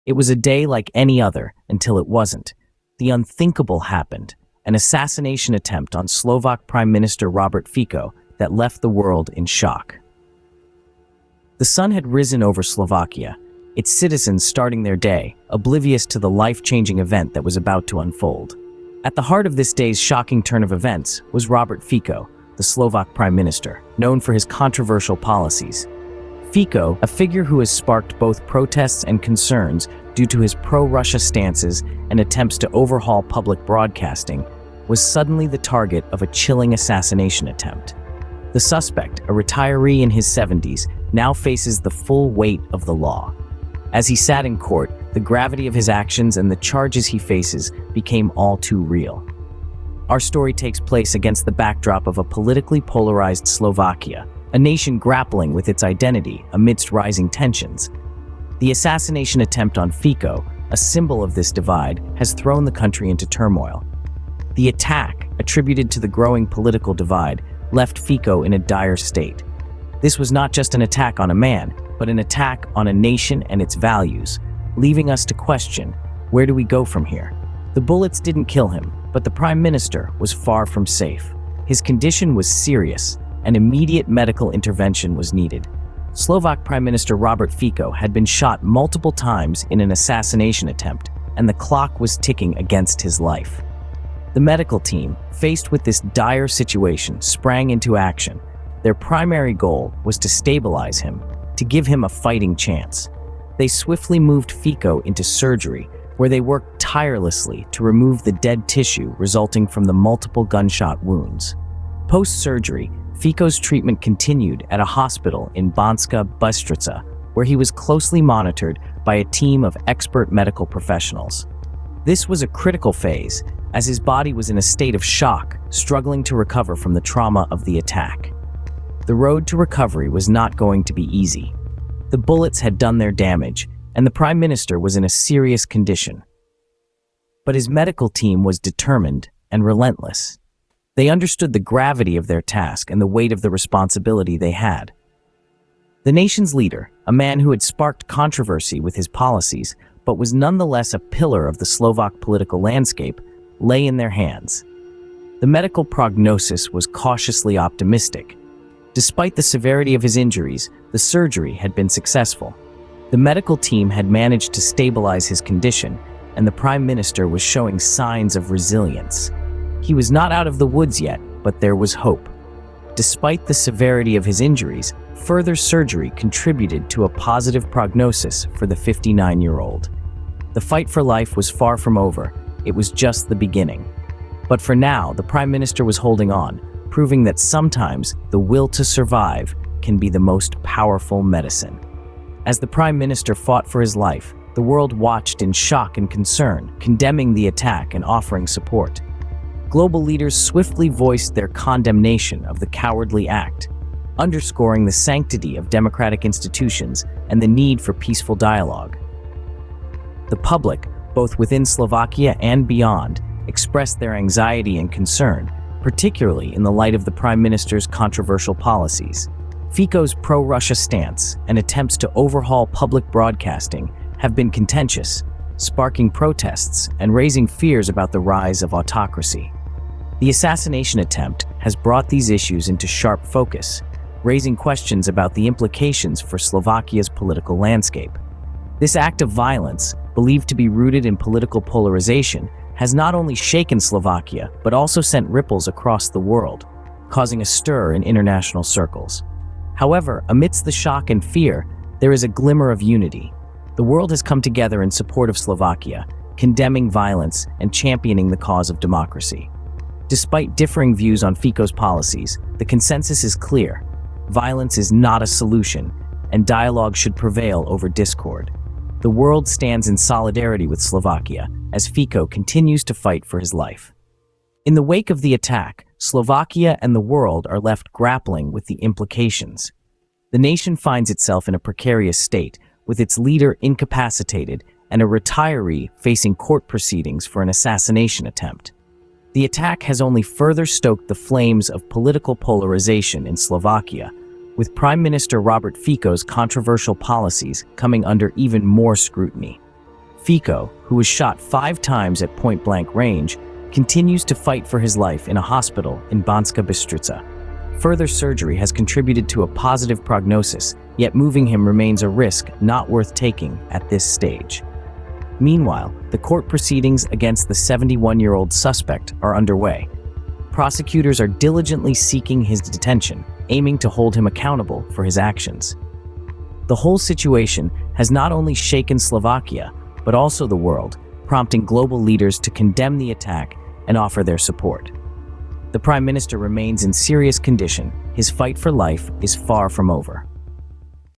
It was a day like any other until it wasn't. The unthinkable happened, an assassination attempt on Slovak Prime Minister Robert Fico that left the world in shock. The sun had risen over Slovakia, its citizens starting their day, oblivious to the life-changing event that was about to unfold. At the heart of this day's shocking turn of events was Robert Fico, the Slovak Prime Minister, known for his controversial policies. Fico, a figure who has sparked both protests and concerns due to his pro-Russia stances and attempts to overhaul public broadcasting, was suddenly the target of a chilling assassination attempt. The suspect, a retiree in his 70s, now faces the full weight of the law. As he sat in court, the gravity of his actions and the charges he faces became all too real. Our story takes place against the backdrop of a politically polarized Slovakia, a nation grappling with its identity amidst rising tensions. The assassination attempt on Fico, a symbol of this divide, has thrown the country into turmoil. The attack, attributed to the growing political divide, left Fico in a dire state. This was not just an attack on a man, but an attack on a nation and its values, leaving us to question, where do we go from here? The bullets didn't kill him, but the Prime Minister was far from safe. His condition was serious, and immediate medical intervention was needed. Slovak Prime Minister Robert Fico had been shot multiple times in an assassination attempt, and the clock was ticking against his life. The medical team, faced with this dire situation, sprang into action. Their primary goal was to stabilize him, to give him a fighting chance. They swiftly moved Fico into surgery, where they worked tirelessly to remove the dead tissue resulting from the multiple gunshot wounds. Post-surgery, Fico's treatment continued at a hospital in Banska Bystrica, where he was closely monitored by a team of expert medical professionals. This was a critical phase, as his body was in a state of shock, struggling to recover from the trauma of the attack. The road to recovery was not going to be easy. The bullets had done their damage, and the Prime Minister was in a serious condition. But his medical team was determined and relentless. They understood the gravity of their task and the weight of the responsibility they had. The nation's leader, a man who had sparked controversy with his policies, but was nonetheless a pillar of the Slovak political landscape, lay in their hands. The medical prognosis was cautiously optimistic. Despite the severity of his injuries, the surgery had been successful. The medical team had managed to stabilize his condition, and the Prime Minister was showing signs of resilience. He was not out of the woods yet, but there was hope. Despite the severity of his injuries, further surgery contributed to a positive prognosis for the 59-year-old. The fight for life was far from over. It was just the beginning. But for now, the Prime Minister was holding on, proving that sometimes the will to survive can be the most powerful medicine. As the Prime Minister fought for his life, the world watched in shock and concern, condemning the attack and offering support. Global leaders swiftly voiced their condemnation of the cowardly act, underscoring the sanctity of democratic institutions and the need for peaceful dialogue. The public, both within Slovakia and beyond, expressed their anxiety and concern, particularly in the light of the Prime Minister's controversial policies. Fico's pro-Russia stance and attempts to overhaul public broadcasting have been contentious, sparking protests and raising fears about the rise of autocracy. The assassination attempt has brought these issues into sharp focus, raising questions about the implications for Slovakia's political landscape. This act of violence, believed to be rooted in political polarization, has not only shaken Slovakia, but also sent ripples across the world, causing a stir in international circles. However, amidst the shock and fear, there is a glimmer of unity. The world has come together in support of Slovakia, condemning violence and championing the cause of democracy. Despite differing views on Fico's policies, the consensus is clear. Violence is not a solution, and dialogue should prevail over discord. The world stands in solidarity with Slovakia as Fico continues to fight for his life. In the wake of the attack, Slovakia and the world are left grappling with the implications. The nation finds itself in a precarious state, with its leader incapacitated and a retiree facing court proceedings for an assassination attempt. The attack has only further stoked the flames of political polarization in Slovakia, with Prime Minister Robert Fico's controversial policies coming under even more scrutiny. Fico, who was shot 5 times at point-blank range, continues to fight for his life in a hospital in Banska Bystrica. Further surgery has contributed to a positive prognosis, yet moving him remains a risk not worth taking at this stage. Meanwhile, the court proceedings against the 71-year-old suspect are underway. Prosecutors are diligently seeking his detention, aiming to hold him accountable for his actions. The whole situation has not only shaken Slovakia, but also the world, prompting global leaders to condemn the attack and offer their support. The Prime Minister remains in serious condition. His fight for life is far from over.